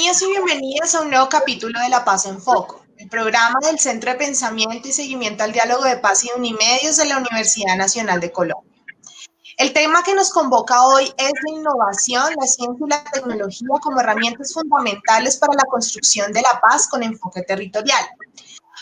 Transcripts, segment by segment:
Bienvenidos y bienvenidas a un nuevo capítulo de La Paz en Foco, el programa del Centro de Pensamiento y Seguimiento al Diálogo de Paz y Unimedios de la Universidad Nacional de Colombia. El tema que nos convoca hoy es la innovación, la ciencia y la tecnología como herramientas fundamentales para la construcción de la paz con enfoque territorial.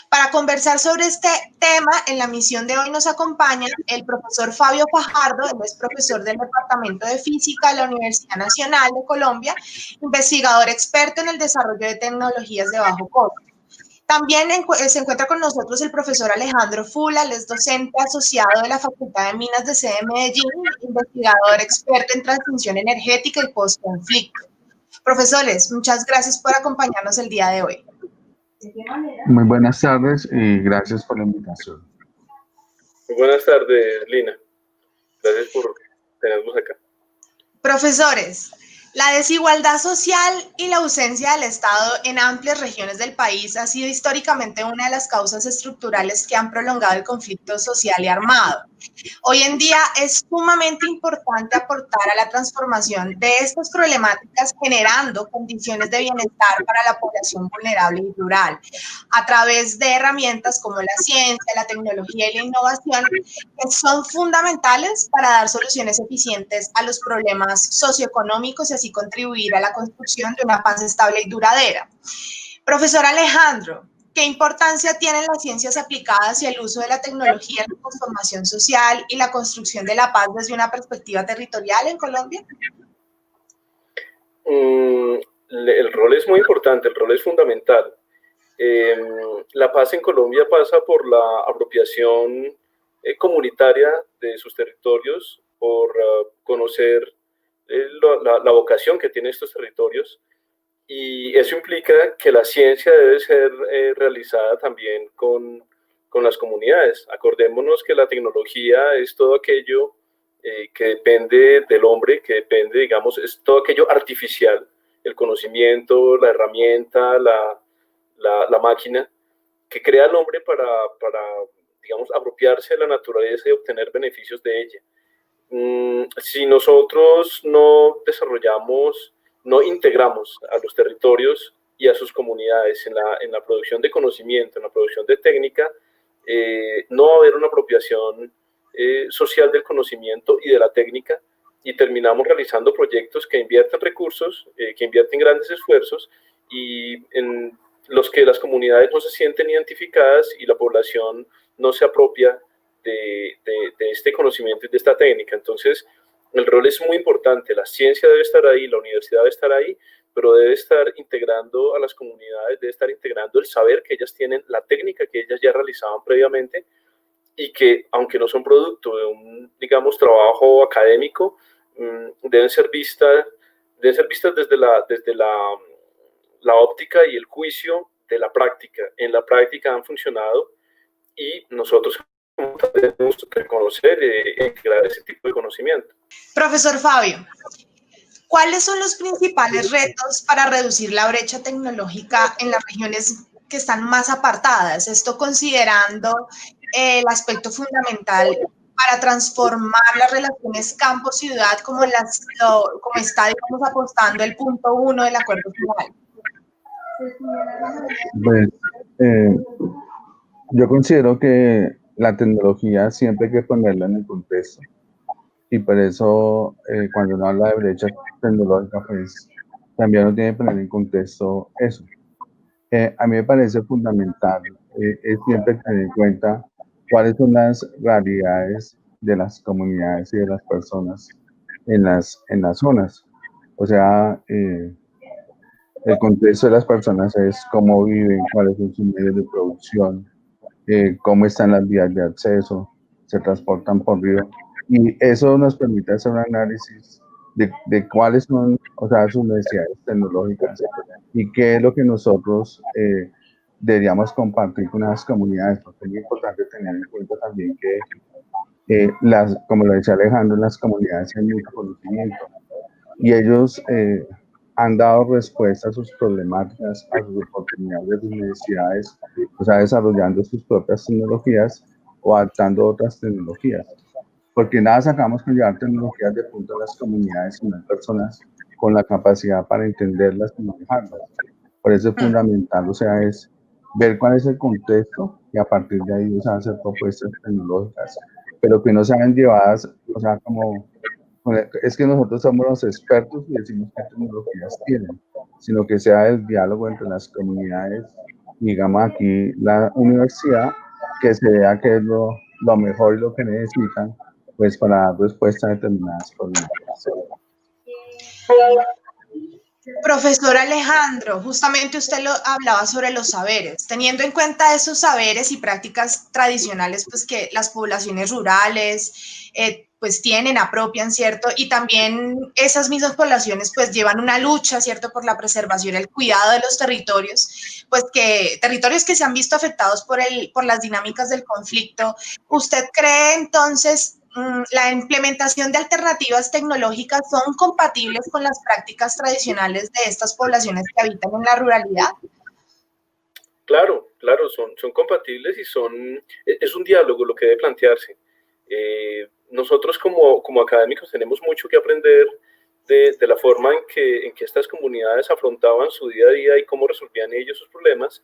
Para conversar sobre este tema, en la misión de hoy nos acompaña el profesor Fabio Fajardo, él es profesor del Departamento de Física de la Universidad Nacional de Colombia, investigador experto en el desarrollo de tecnologías de bajo costo. También se encuentra con nosotros el profesor Alejandro Fula, él es docente asociado de la Facultad de Minas de sede Medellín, investigador experto en transición energética y postconflicto. Profesores, muchas gracias por acompañarnos el día de hoy. Muy buenas tardes y gracias por la invitación. Muy buenas tardes, Lina. Gracias por tenernos acá. Profesores, la desigualdad social y la ausencia del Estado en amplias regiones del país ha sido históricamente una de las causas estructurales que han prolongado el conflicto social y armado. Hoy en día es sumamente importante aportar a la transformación de estas problemáticas generando condiciones de bienestar para la población vulnerable y rural, a través de herramientas como la ciencia, la tecnología y la innovación, que son fundamentales para dar soluciones eficientes a los problemas socioeconómicos y así contribuir a la construcción de una paz estable y duradera. Profesor Alejandro, ¿qué importancia tienen las ciencias aplicadas y el uso de la tecnología en la transformación social y la construcción de la paz desde una perspectiva territorial en Colombia? El rol es muy importante, el rol es fundamental. La paz en Colombia pasa por la apropiación comunitaria de sus territorios, por conocer la vocación que tienen estos territorios, y eso implica que la ciencia debe ser realizada también con las comunidades. Acordémonos que la tecnología es todo aquello que depende del hombre, que depende, digamos, es todo aquello artificial, el conocimiento, la herramienta, la máquina, que crea el hombre para, digamos, apropiarse de la naturaleza y obtener beneficios de ella. Si nosotros no desarrollamos, no integramos a los territorios y a sus comunidades en la producción de conocimiento, en la producción de técnica, no va a haber una apropiación social del conocimiento y de la técnica, y terminamos realizando proyectos que invierten recursos, que invierten grandes esfuerzos, y en los que las comunidades no se sienten identificadas y la población no se apropia de este conocimiento y de esta técnica. Entonces, el rol es muy importante, la ciencia debe estar ahí, la universidad debe estar ahí, pero debe estar integrando a las comunidades, debe estar integrando el saber que ellas tienen, la técnica que ellas ya realizaban previamente, y que, aunque no son producto de un, digamos, trabajo académico, deben ser vistas desde la óptica y el juicio de la práctica. En la práctica han funcionado y nosotros debemos reconocer e integrar ese tipo de conocimiento. Profesor Fabio, ¿cuáles son los principales retos para reducir la brecha tecnológica en las regiones que están más apartadas? Esto considerando el aspecto fundamental para transformar las relaciones campo-ciudad como está, digamos, apostando el punto 1 del acuerdo final. Pues, yo considero que la tecnología siempre hay que ponerla en el contexto, y por eso cuando uno habla de brecha tecnológica, pues también uno tiene que poner en contexto eso. A mí me parece fundamental es siempre tener en cuenta cuáles son las realidades de las comunidades y de las personas en las zonas. O sea, el contexto de las personas es cómo viven, cuáles son sus medios de producción, cómo están las vías de acceso, se transportan por río, y eso nos permite hacer un análisis de cuáles son, o sea, sus necesidades tecnológicas y qué es lo que nosotros deberíamos compartir con las comunidades, porque es muy importante tener en cuenta también que, como lo decía Alejandro, en las comunidades hay mucho conocimiento y ellos han dado respuesta a sus problemáticas, a sus oportunidades, a sus necesidades, o sea, desarrollando sus propias tecnologías o adaptando otras tecnologías. Porque nada sacamos con llevar tecnologías de punto a las comunidades, sino en personas con la capacidad para entenderlas y manejarlas. Por eso es fundamental, o sea, es ver cuál es el contexto y a partir de ahí, o sea, hacer propuestas tecnológicas, pero que no sean llevadas, o sea, como, es que nosotros somos los expertos y decimos qué tecnologías tienen, sino que sea el diálogo entre las comunidades, digamos aquí la universidad, que se vea qué es lo mejor y lo que necesitan, pues para dar respuesta a determinadas problemáticas. Profesor Alejandro, justamente usted lo hablaba sobre los saberes. Teniendo en cuenta esos saberes y prácticas tradicionales, pues que las poblaciones rurales pues tienen, apropian, ¿cierto? Y también esas mismas poblaciones pues llevan una lucha, ¿cierto? Por la preservación y el cuidado de los territorios, pues que territorios que se han visto afectados por las dinámicas del conflicto. ¿Usted cree entonces la implementación de alternativas tecnológicas son compatibles con las prácticas tradicionales de estas poblaciones que habitan en la ruralidad? Claro, claro, son compatibles y es un diálogo lo que debe plantearse. Nosotros como académicos tenemos mucho que aprender de la forma en que estas comunidades afrontaban su día a día y cómo resolvían ellos sus problemas,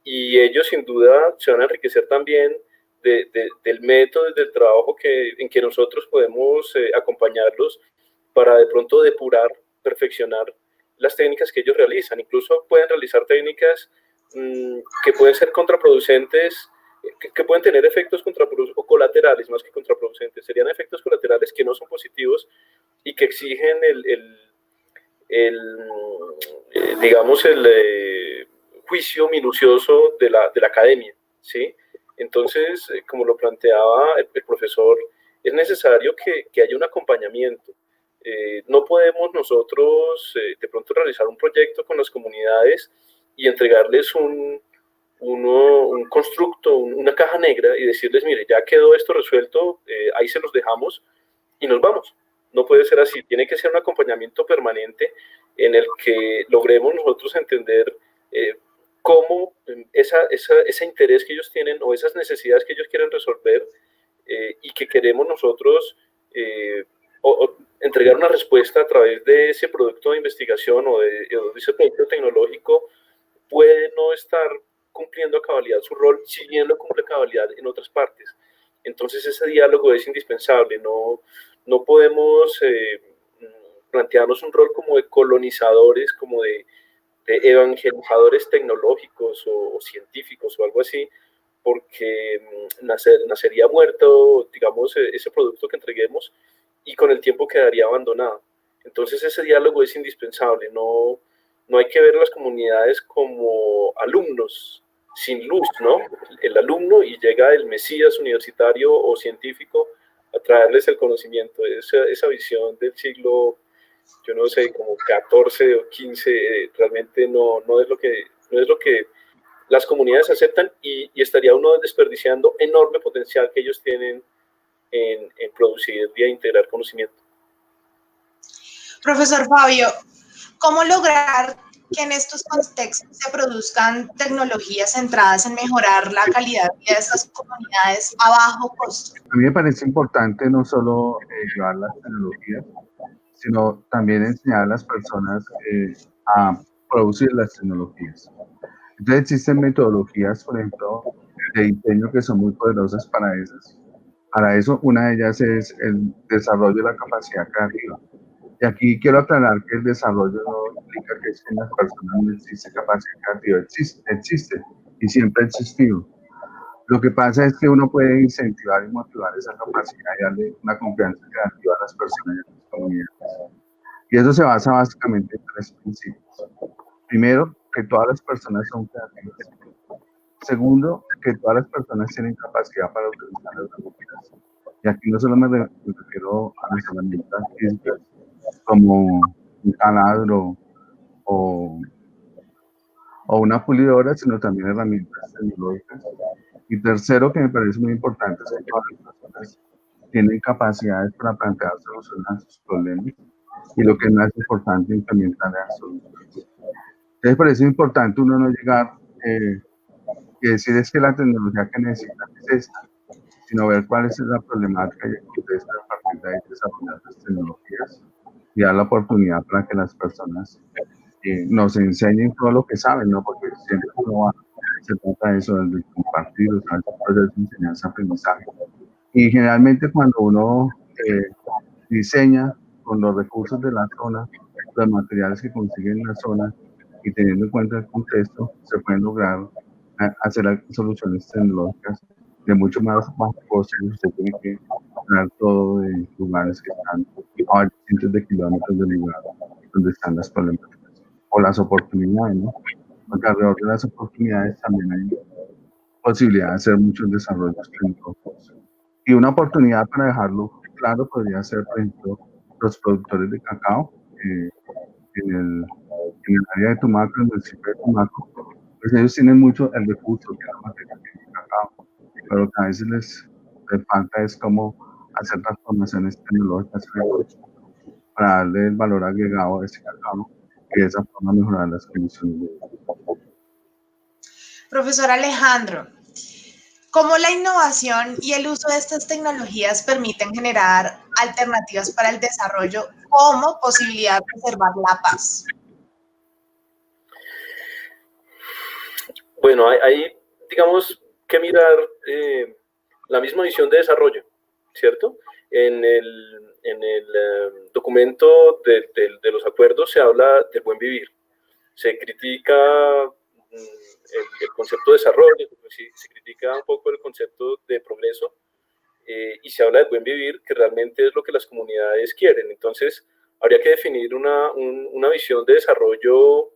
y ellos sin duda se van a enriquecer también del método y del trabajo en que nosotros podemos acompañarlos para de pronto depurar, perfeccionar las técnicas que ellos realizan. Incluso pueden realizar técnicas que pueden ser contraproducentes, que pueden tener efectos contraproducentes o colaterales más que contraproducentes. Serían efectos colaterales que no son positivos y que exigen digamos, el juicio minucioso de la academia, ¿sí? Entonces, como lo planteaba el profesor, es necesario que haya un acompañamiento. No podemos nosotros de pronto realizar un proyecto con las comunidades y entregarles un constructo, una caja negra y decirles, mire, ya quedó esto resuelto, ahí se los dejamos y nos vamos. No puede ser así, tiene que ser un acompañamiento permanente en el que logremos nosotros entender cómo ese interés que ellos tienen o esas necesidades que ellos quieren resolver y que queremos nosotros o entregar una respuesta a través de ese producto de investigación o de ese producto tecnológico, puede no estar cumpliendo a cabalidad su rol, si bien lo cumple a cabalidad en otras partes. Entonces ese diálogo es indispensable, no podemos plantearnos un rol como de colonizadores, como de evangelizadores tecnológicos o científicos o algo así, porque nacería muerto, digamos, ese producto que entreguemos y con el tiempo quedaría abandonado. Entonces ese diálogo es indispensable, no hay que ver a las comunidades como alumnos sin luz, ¿no? El alumno y llega el mesías universitario o científico a traerles el conocimiento, esa visión del siglo, yo no sé, como 14 o 15, realmente no es lo que las comunidades aceptan y estaría uno desperdiciando enorme potencial que ellos tienen en producir y a integrar conocimiento. Profesor Fabio, ¿cómo lograr que en estos contextos se produzcan tecnologías centradas en mejorar la calidad de vida de estas comunidades a bajo costo? A mí me parece importante no solo llevar las tecnologías, sino también enseñar a las personas a producir las tecnologías. Entonces existen metodologías, por ejemplo, de diseño que son muy poderosas para esas. Para eso, una de ellas es el desarrollo de la capacidad creativa. Y aquí quiero aclarar que el desarrollo no implica que en las personas no existe capacidad creativa, existe y siempre ha existido. Lo que pasa es que uno puede incentivar y motivar esa capacidad y darle una confianza creativa a las personas y a las comunidades. Y eso se basa básicamente en tres principios. Primero, que todas las personas son creativas. Segundo, que todas las personas tienen capacidad para utilizar las herramientas. Y aquí no solo me refiero a las herramientas físicas, como un taladro o una pulidora, sino también herramientas tecnológicas. Y tercero, que me parece muy importante, es que todas las personas tienen capacidades para plantear soluciones a sus problemas y lo que es más importante, implementar las soluciones. Entonces, parece importante uno no llegar y decir es que la tecnología que necesitan es esta, sino ver cuál es la problemática y el contexto a partir de ahí desarrollar las tecnologías y dar la oportunidad para que las personas nos enseñen todo lo que saben, ¿no? Porque siempre se trata de eso, de compartir, o sea, el proceso de enseñanza-aprendizaje. Y generalmente cuando uno diseña con los recursos de la zona, los materiales que consiguen en la zona, y teniendo en cuenta el contexto, se pueden lograr hacer soluciones tecnológicas de mucho más bajo costo. Usted tiene que dar todo de lugares que están a cientos de kilómetros del lugar donde están las problemáticas o las oportunidades, ¿no? Porque alrededor de las oportunidades también hay posibilidad de hacer muchos desarrollos tecnológicos. Y una oportunidad, para dejarlo claro, podría ser, por ejemplo, los productores de cacao en el área de Tumaco, en el municipio de Tumaco. Pues ellos tienen mucho el recurso, que es la materia prima del cacao, pero lo que a veces les falta es cómo hacer transformaciones tecnológicas para darle el valor agregado a ese cacao y de esa forma mejorar las condiciones de vida. Profesor Alejandro, ¿cómo la innovación y el uso de estas tecnologías permiten generar alternativas para el desarrollo como posibilidad de preservar la paz? Bueno, hay digamos, que mirar la misma visión de desarrollo, ¿cierto? En el documento de los acuerdos se habla del buen vivir, se critica el concepto de desarrollo, se critica un poco el concepto de progreso, y se habla del buen vivir, que realmente es lo que las comunidades quieren. Entonces, habría que definir una visión de desarrollo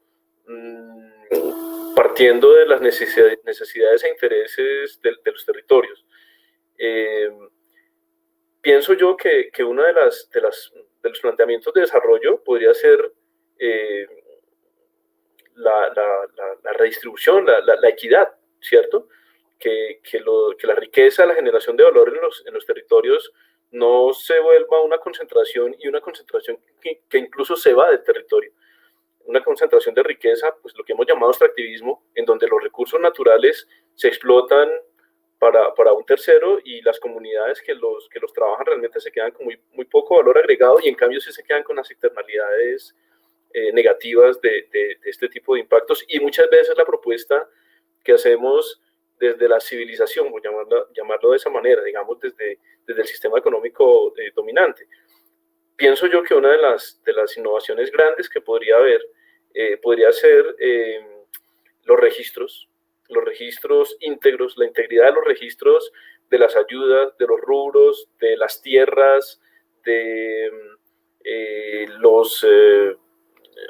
partiendo de las necesidades e intereses de los territorios. Pienso yo que uno de los planteamientos de desarrollo podría ser la redistribución, la equidad, ¿cierto? Que la riqueza, la generación de valor en los territorios no se vuelva una concentración, y una concentración que incluso se va del territorio. Una concentración de riqueza, pues lo que hemos llamado extractivismo, en donde los recursos naturales se explotan para un tercero, y las comunidades que los trabajan realmente se quedan con muy poco valor agregado, y en cambio sí se quedan con las externalidades negativas de este tipo de impactos. Y muchas veces la propuesta que hacemos desde la civilización, por llamarlo de esa manera, digamos desde el sistema económico dominante. Pienso yo que una de las innovaciones grandes que podría haber podría ser los registros íntegros, la integridad de los registros de las ayudas, de los rubros, de las tierras, de los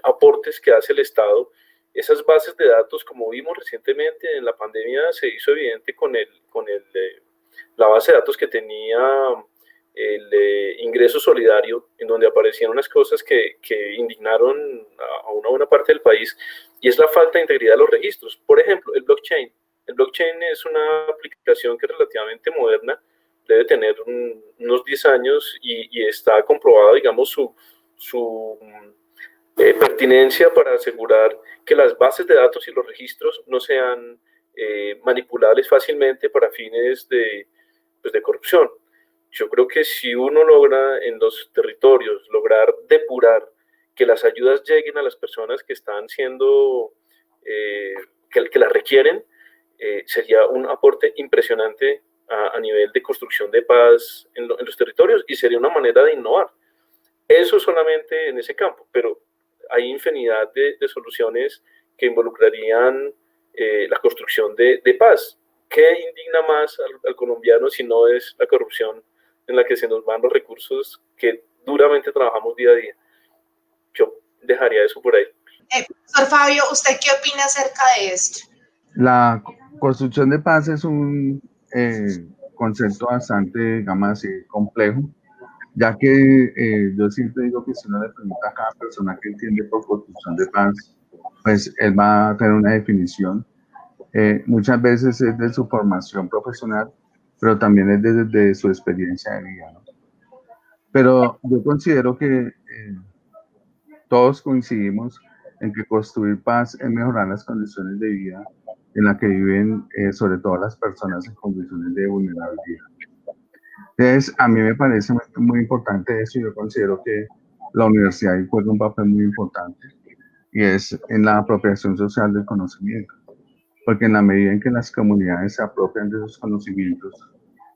aportes que hace el Estado. Esas bases de datos, como vimos recientemente en la pandemia, se hizo evidente con la base de datos que tenía el ingreso solidario, en donde aparecían unas cosas que indignaron a una buena parte del país, y es la falta de integridad de los registros. Por ejemplo, el blockchain. El blockchain es una aplicación que es relativamente moderna, debe tener unos 10 años, y está comprobada, digamos, su pertinencia para asegurar que las bases de datos y los registros no sean manipulables fácilmente para fines de corrupción. Yo creo que si uno logra en los territorios lograr depurar que las ayudas lleguen a las personas que están siendo, que las requieren, sería un aporte impresionante a nivel de construcción de paz en los territorios, y sería una manera de innovar. Eso solamente en ese campo, pero hay infinidad de soluciones que involucrarían la construcción de paz. ¿Qué indigna más al colombiano si no es la corrupción en la que se nos van los recursos que duramente trabajamos día a día? Yo dejaría eso por ahí. Profesor Fabio, ¿usted qué opina acerca de esto? La construcción de paz es un concepto bastante, digamos así, complejo, ya que yo siempre digo que si uno le pregunta a cada persona qué entiende por construcción de paz, pues él va a tener una definición. Muchas veces es de su formación profesional, pero también es desde su experiencia de vida, ¿no? Pero yo considero que todos coincidimos en que construir paz es mejorar las condiciones de vida en las que viven, sobre todo las personas en condiciones de vulnerabilidad. Entonces, a mí me parece muy importante eso, y yo considero que la universidad ahí juega un papel muy importante y es en la apropiación social del conocimiento, porque en la medida en que las comunidades se apropian de esos conocimientos,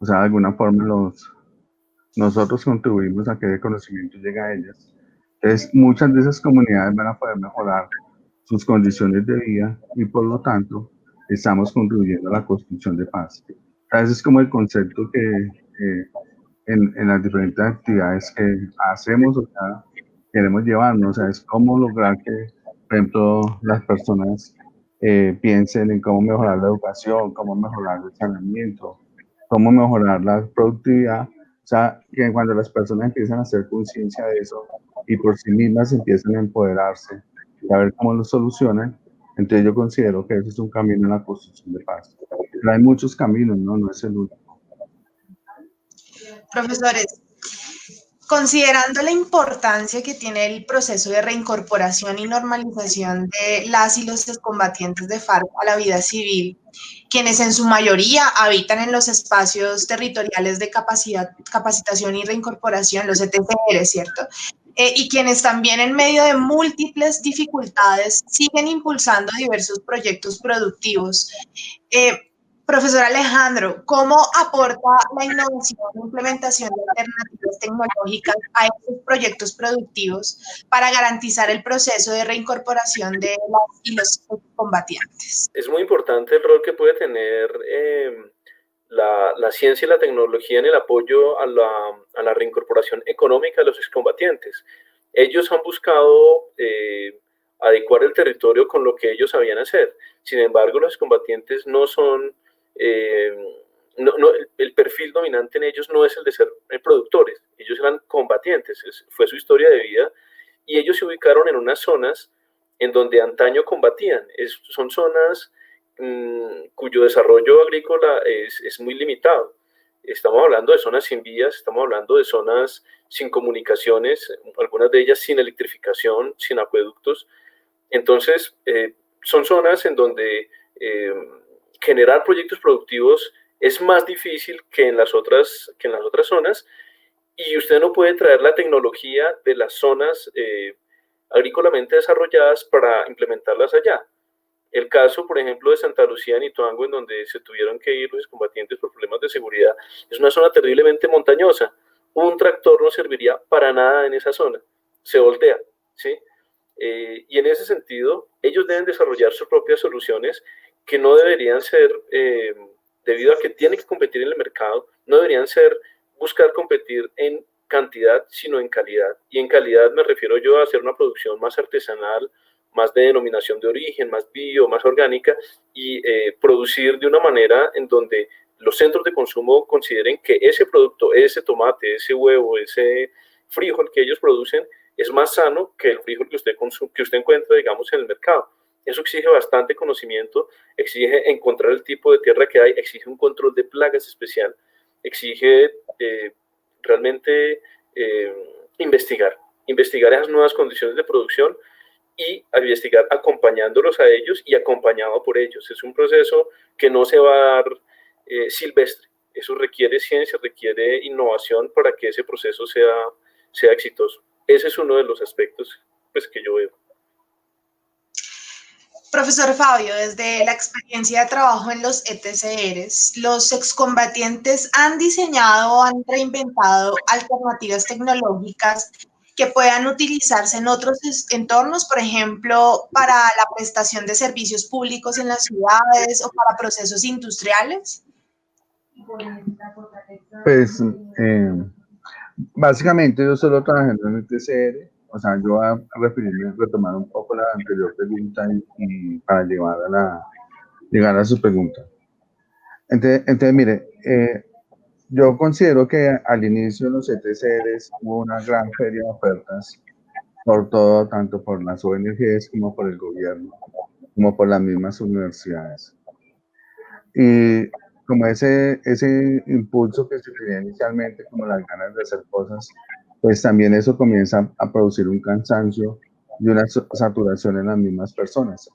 o sea, de alguna forma nosotros contribuimos a que el conocimiento llegue a ellas. Entonces, muchas de esas comunidades van a poder mejorar sus condiciones de vida y por lo tanto estamos contribuyendo a la construcción de paz. Ese es como el concepto que en las diferentes actividades que hacemos o sea, queremos llevarnos. O sea, es cómo lograr que, por ejemplo, las personas piensen en cómo mejorar la educación, cómo mejorar el saneamiento, cómo mejorar la productividad. O sea, que cuando las personas empiezan a hacer conciencia de eso y por sí mismas empiezan a empoderarse y a ver cómo lo solucionan, entonces yo considero que ese es un camino en la construcción de paz. Pero hay muchos caminos, ¿no? No es el único. Profesores, considerando la importancia que tiene el proceso de reincorporación y normalización de las y los excombatientes de FARC a la vida civil, quienes en su mayoría habitan en los espacios territoriales de capacitación y reincorporación, los ETCR, ¿cierto? Y quienes también en medio de múltiples dificultades siguen impulsando diversos proyectos productivos. Profesor Alejandro, ¿cómo aporta la innovación e implementación de alternativas tecnológicas a estos proyectos productivos para garantizar el proceso de reincorporación de las y los combatientes? Es muy importante el rol que puede tener la ciencia y la tecnología en el apoyo a la reincorporación económica de los excombatientes. Ellos han buscado adecuar el territorio con lo que ellos sabían hacer. Sin embargo, los excombatientes no son... el perfil dominante en ellos no es el de ser productores, ellos eran combatientes, fue su historia de vida, y ellos se ubicaron en unas zonas en donde antaño combatían. Son zonas cuyo desarrollo agrícola es muy limitado. Estamos hablando de zonas sin vías, estamos hablando de zonas sin comunicaciones, algunas de ellas sin electrificación, sin acueductos. Entonces, son zonas en donde generar proyectos productivos es más difícil que en las otras zonas, y usted no puede traer la tecnología de las zonas agrícolamente desarrolladas para implementarlas allá. El caso, por ejemplo, de Santa Lucía en Ituango, en donde se tuvieron que ir los combatientes por problemas de seguridad, es una zona terriblemente montañosa. Un tractor no serviría para nada en esa zona, se voltea, ¿sí? Y en ese sentido, ellos deben desarrollar sus propias soluciones que no deberían ser, debido a que tienen que competir en el mercado, no deberían ser buscar competir en cantidad, sino en calidad. Y en calidad me refiero yo a hacer una producción más artesanal, más de denominación de origen, más bio, más orgánica, y producir de una manera en donde los centros de consumo consideren que ese producto, ese tomate, ese huevo, ese frijol que ellos producen es más sano que el frijol que usted encuentra, digamos, en el mercado. Eso exige bastante conocimiento, exige encontrar el tipo de tierra que hay, exige un control de plagas especial, exige realmente investigar esas nuevas condiciones de producción y a investigar acompañándolos a ellos y acompañado por ellos. Es un proceso que no se va a dar silvestre. Eso requiere ciencia, requiere innovación para que ese proceso sea exitoso. Ese es uno de los aspectos pues, que yo veo. Profesor Fabio, desde la experiencia de trabajo en los ETCRs, los excombatientes han diseñado o han reinventado alternativas tecnológicas que puedan utilizarse en otros entornos, por ejemplo, para la prestación de servicios públicos en las ciudades o para procesos industriales. Pues básicamente yo solo trabajando en el TCR, o sea, yo voy a referirme a retomar un poco la anterior pregunta y para llegar a su pregunta. Entonces mire, yo considero que al inicio de los ETCRs hubo una gran feria de ofertas por todo, tanto por las ONGs como por el gobierno, como por las mismas universidades. Y como ese impulso que se tenía inicialmente, como las ganas de hacer cosas, pues también eso comienza a producir un cansancio y una saturación en las mismas personas.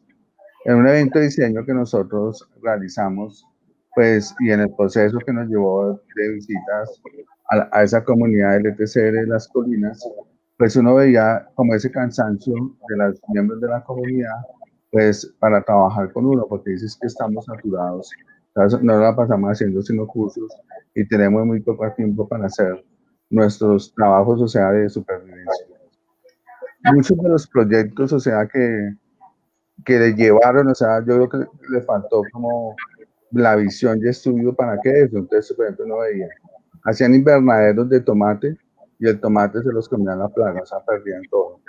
En un evento de diseño que nosotros realizamos, pues, y en el proceso que nos llevó de visitas a esa comunidad del ETCR de las colinas, pues uno veía como ese cansancio de los miembros de la comunidad, pues para trabajar con uno, porque dices que estamos saturados, ¿sabes? No la pasamos haciendo sino cursos y tenemos muy poco tiempo para hacer nuestros trabajos, o sea, de supervivencia. Muchos de los proyectos, o sea, que le llevaron, o sea, yo creo que le faltó como la visión y estudio para qué eso. Entonces, por ejemplo, no veía. Hacían invernaderos de tomate y el tomate se los comían la plaga, o sea, perdían todo.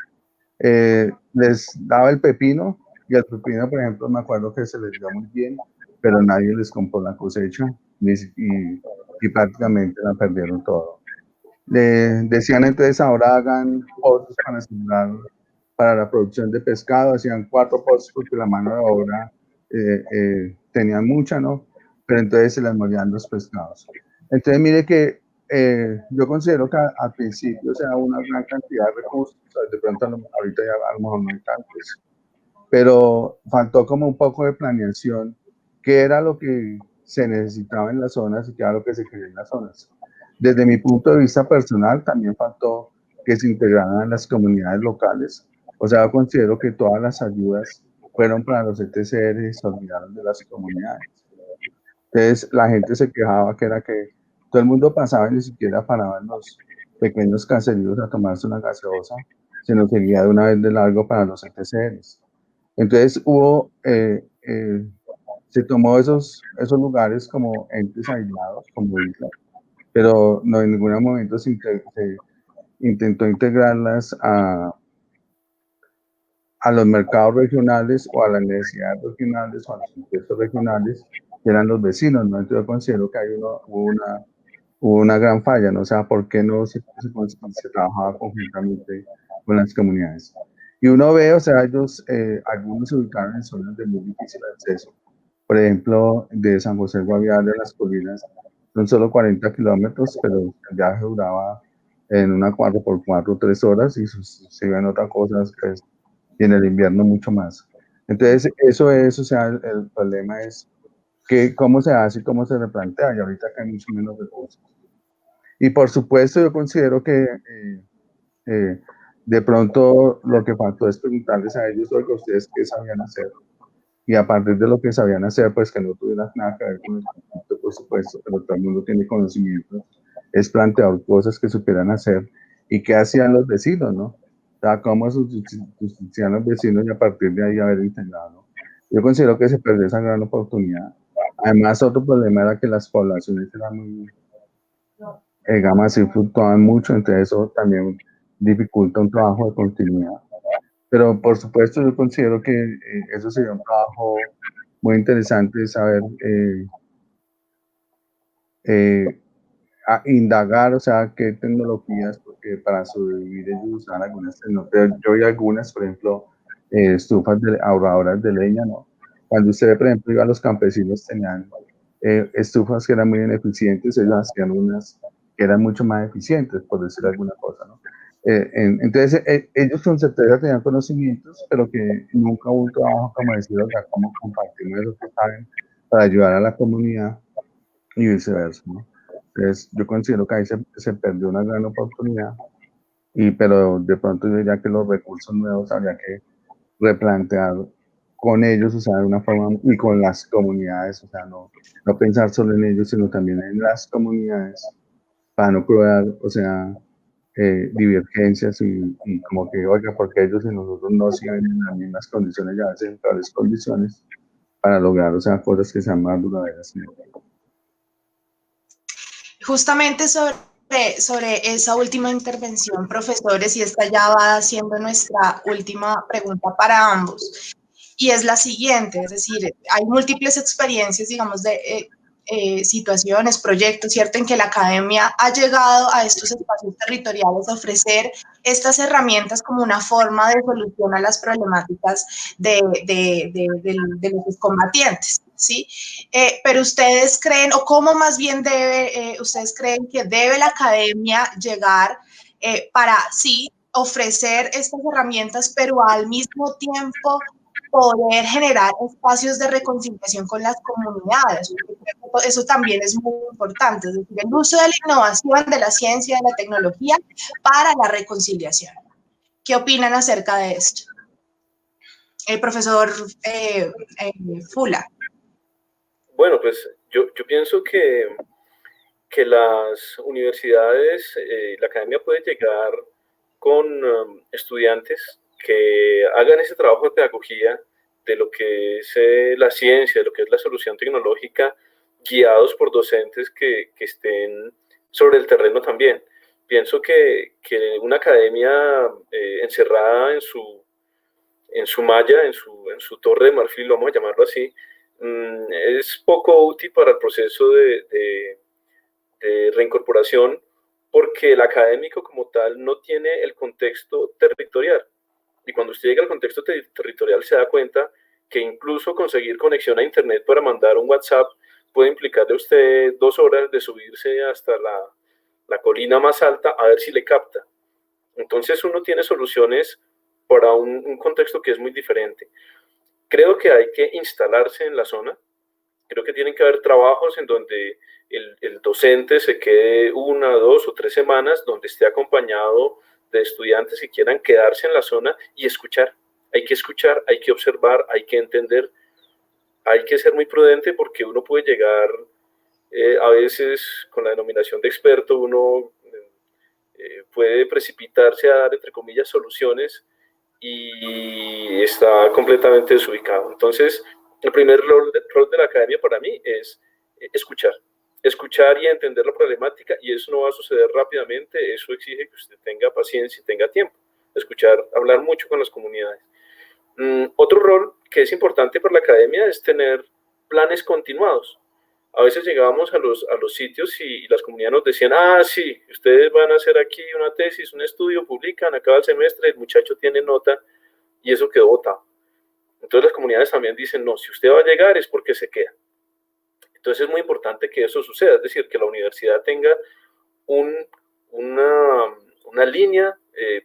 Les daba el pepino y el pepino, por ejemplo, me acuerdo que se les dio muy bien, pero nadie les compró la cosecha y prácticamente la perdieron todo. Decían entonces ahora hagan pozos para asegurar para la producción de pescado, hacían 4 pozos porque la mano de obra tenían mucha, ¿no? Pero entonces se les morían los pescados. Entonces mire que yo considero que al principio se da una gran cantidad de recursos, de pronto ahorita ya a lo mejor no hay tantos, pero faltó como un poco de planeación, qué era lo que se necesitaba en las zonas y qué era lo que se quería en las zonas. Desde mi punto de vista personal, también faltó que se integraran en las comunidades locales. O sea, yo considero que todas las ayudas fueron para los ETCR y se olvidaron de las comunidades. Entonces, la gente se quejaba que era que todo el mundo pasaba y ni siquiera paraban los pequeños caseríos a tomarse una gaseosa, sino seguía de una vez de largo para los ETCRs. Entonces se tomó esos lugares como entes aislados, como islas, pero no en ningún momento se intentó integrarlas a los mercados regionales o a las necesidades regionales o a los contextos regionales que eran los vecinos, ¿no? Entonces yo considero que hubo una gran falla, ¿no? O sea, ¿por qué no se trabajaba conjuntamente con las comunidades? Y uno ve, o sea, algunos se ubicaron en zonas de muy difícil acceso. Por ejemplo, de San José Guaviare a Las Colinas son solo 40 kilómetros, pero el viaje duraba en una 4x4, 3 horas y se ven otras cosas, pues, y en el invierno mucho más. Entonces, eso es, o sea, el problema es que cómo se hace y cómo se replantea, y ahorita que hay mucho menos recursos. Y por supuesto, yo considero que de pronto lo que faltó es preguntarles a ellos sobre ustedes qué sabían hacer. Y a partir de lo que sabían hacer, pues que no tuviera nada que ver con el conflicto, por supuesto, pero todo el mundo tiene conocimiento, es plantear cosas que supieran hacer y qué hacían los vecinos, ¿no? O sea, cómo sustituían los vecinos y a partir de ahí haber integrado, ¿no? Yo considero que se perdió esa gran oportunidad. Además, otro problema era que las poblaciones eran muy, digamos así, fluctuaban mucho, entonces eso también dificulta un trabajo de continuidad. Pero por supuesto yo considero que eso sería un trabajo muy interesante de saber indagar, o sea, qué tecnologías, porque para sobrevivir ellos usaban algunas tecnologías. Yo vi algunas, por ejemplo, estufas ahorradoras de leña, ¿no? Cuando usted, por ejemplo, iba a los campesinos, tenían estufas que eran muy ineficientes, ellos hacían unas que eran mucho más eficientes, por decir alguna cosa, ¿no? Entonces, ellos con certeza tenían conocimientos, pero que nunca hubo un trabajo, como decir, o sea, cómo compartimos lo que saben para ayudar a la comunidad y viceversa, ¿no? Entonces, yo considero que ahí se perdió una gran oportunidad, pero de pronto yo diría que los recursos nuevos habría que replantear con ellos, o sea, de una forma, y con las comunidades, o sea, no pensar solo en ellos, sino también en las comunidades, para no crear, o sea, divergencias y como que, oiga, porque ellos y nosotros no siguen en las mismas condiciones, ya a veces en peores condiciones, para lograr, o sea, cosas que sean más duraderas. Justamente sobre esa última intervención, profesores, y esta ya va siendo nuestra última pregunta para ambos, y es la siguiente, es decir, hay múltiples experiencias, digamos, de situaciones, proyectos, ¿cierto?, en que la academia ha llegado a estos espacios territoriales a ofrecer estas herramientas como una forma de solución a las problemáticas de los combatientes, ¿sí? Pero ustedes creen, o cómo más bien ustedes creen que debe la academia llegar para, sí, ofrecer estas herramientas, pero al mismo tiempo poder generar espacios de reconciliación con las comunidades. Por eso también es muy importante, es decir, el uso de la innovación, de la ciencia, de la tecnología para la reconciliación. ¿Qué opinan acerca de esto? El profesor Fula. Bueno, pues yo pienso que las universidades, la academia puede llegar con estudiantes que hagan ese trabajo de pedagogía de lo que es la ciencia, de lo que es la solución tecnológica, guiados por docentes que estén sobre el terreno también. Pienso que una academia encerrada en su malla, en su torre de marfil, vamos a llamarlo así, es poco útil para el proceso de reincorporación, porque el académico como tal no tiene el contexto territorial. Y cuando usted llega al contexto territorial se da cuenta que incluso conseguir conexión a internet para mandar un WhatsApp puede implicarle a usted 2 horas de subirse hasta la colina más alta a ver si le capta. Entonces uno tiene soluciones para un contexto que es muy diferente. Creo que hay que instalarse en la zona. Creo que tienen que haber trabajos en donde el docente se quede 1, 2 o 3 semanas, donde esté acompañado de estudiantes que quieran quedarse en la zona y escuchar. Hay que escuchar, hay que observar, hay que entender, hay que ser muy prudente porque uno puede llegar, a veces con la denominación de experto, uno puede precipitarse a dar, entre comillas, soluciones y está completamente desubicado. Entonces, el primer rol de la academia para mí es escuchar y entender la problemática, y eso no va a suceder rápidamente, eso exige que usted tenga paciencia y tenga tiempo, escuchar, hablar mucho con las comunidades. Otro rol que es importante para la academia es tener planes continuados. A veces llegábamos a los sitios y las comunidades nos decían, sí, ustedes van a hacer aquí una tesis, un estudio, publican, acaba el semestre, el muchacho tiene nota y eso quedó botado. Entonces las comunidades también dicen, no, si usted va a llegar es porque se queda. Entonces es muy importante que eso suceda, es decir, que la universidad tenga una línea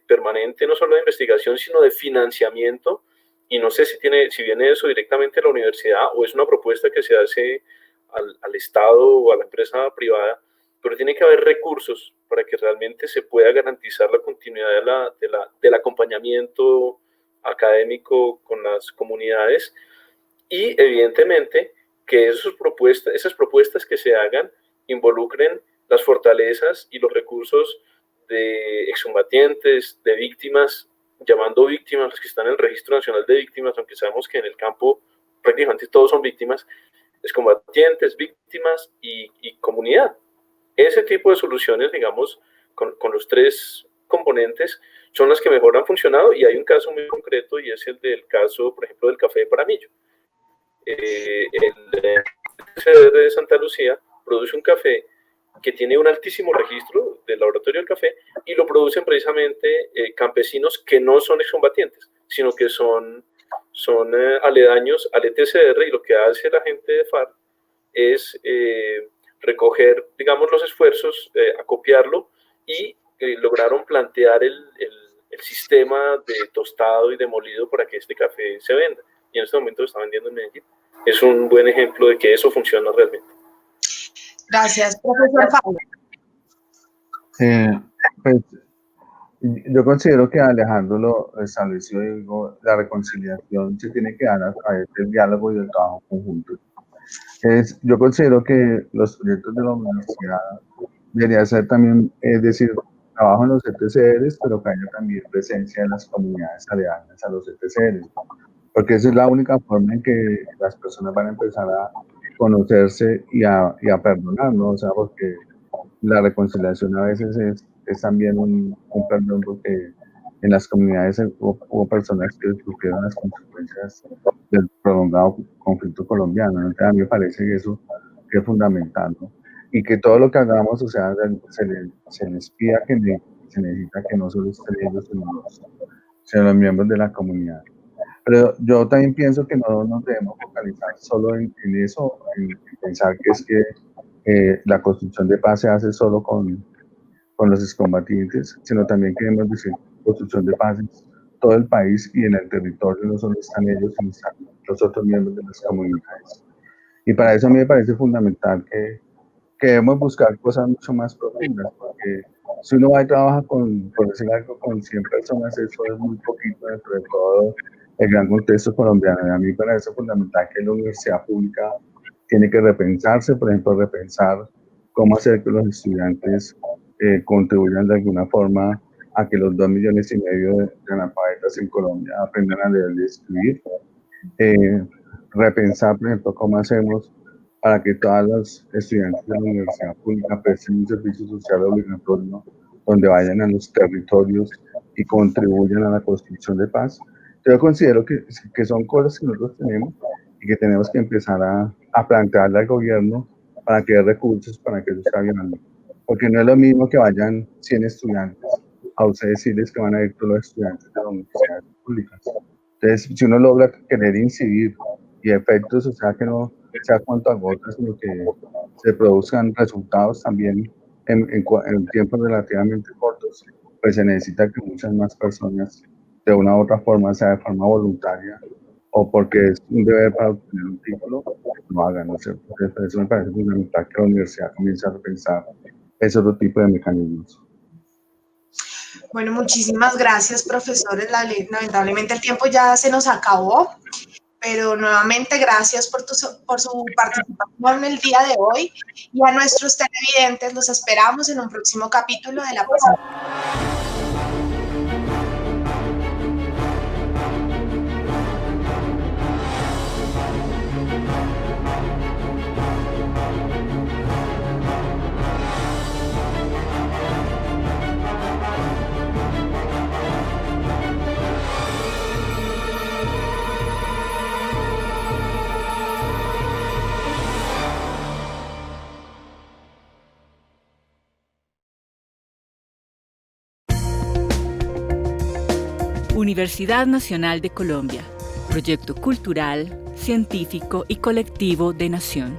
permanente, no solo de investigación, sino de financiamiento, y no sé si viene eso directamente a la universidad o es una propuesta que se hace al Estado o a la empresa privada, pero tiene que haber recursos para que realmente se pueda garantizar la continuidad del acompañamiento académico con las comunidades, y evidentemente que esas propuestas que se hagan involucren las fortalezas y los recursos de excombatientes, de víctimas, llamando víctimas los que están en el Registro Nacional de Víctimas, aunque sabemos que en el campo prácticamente todos son víctimas, excombatientes, víctimas y comunidad. Ese tipo de soluciones, digamos, con los 3 componentes, son las que mejor han funcionado, y hay un caso muy concreto y es el del caso, por ejemplo, del café de Paramillo. El CDR de Santa Lucía produce un café que tiene un altísimo registro del laboratorio del café, y lo producen precisamente campesinos que no son excombatientes, sino que son aledaños al ETCR, y lo que hace la gente de FARC es recoger, digamos, los esfuerzos, acopiarlo, y lograron plantear el sistema de tostado y de molido para que este café se venda, y en este momento lo está vendiendo en Medellín. Es un buen ejemplo de que eso funciona realmente. Gracias, profesor Pablo. Pues, yo considero que Alejandro lo estableció, digo, la reconciliación se tiene que dar a través del diálogo y del trabajo conjunto. Yo considero que los proyectos de la universidad deberían ser también, es decir, trabajo en los ETCRs, pero que haya también presencia en las comunidades aledañas a los ETCRs, porque esa es la única forma en que las personas van a empezar a conocerse y a perdonar, ¿no? O sea, porque la reconciliación a veces es también un perdón, porque en las comunidades hubo personas que sufrieron las consecuencias del prolongado conflicto colombiano, ¿no? Entonces a mí me parece que eso que es fundamental, ¿no? Y que todo lo que hagamos, o sea, se les pida que se necesita que no solo estén ellos, sino los miembros de la comunidad. Pero yo también pienso que no nos debemos focalizar solo en eso, en pensar que es que la construcción de paz se hace solo con los excombatientes, sino también queremos decir construcción de paz en todo el país y en el territorio, no solo están ellos, sino están los otros miembros de las comunidades. Y para eso a mí me parece fundamental que debemos buscar cosas mucho más profundas, porque si uno va y trabaja por decir algo, con 100 personas, eso es muy poquito dentro de todo el gran contexto colombiano. Y a mí me parece fundamental que la universidad pública tiene que repensarse, por ejemplo, repensar cómo hacer que los estudiantes contribuyan de alguna forma a que los 2,5 millones de analfabetas en Colombia aprendan a leer y escribir. Repensar, por ejemplo, cómo hacemos para que todas las estudiantes de la universidad pública presten un servicio social obligatorio donde vayan a los territorios y contribuyan a la construcción de paz. Yo considero que son cosas que nosotros tenemos y que tenemos que empezar a plantearle al gobierno para que dé recursos para que eso sea viable. Porque no es lo mismo que vayan 100 estudiantes a ustedes decirles que van a ir todos los estudiantes de las universidades públicas. Entonces, si uno logra querer incidir y efectos, o sea, que no sea cuanto a gotas, sino que se produzcan resultados también en tiempos relativamente cortos, pues se necesita que muchas más personas, de una u otra forma, sea de forma voluntaria o porque es un deber para obtener un título, lo hagan. No sé, por eso me parece fundamental que la universidad comience a repensar ese otro tipo de mecanismos. Bueno, muchísimas gracias, profesores. Lamentablemente el tiempo ya se nos acabó, pero nuevamente gracias por su participación el día de hoy, y a nuestros televidentes los esperamos en un próximo capítulo de La Paz. Universidad Nacional de Colombia, proyecto cultural, científico y colectivo de Nación.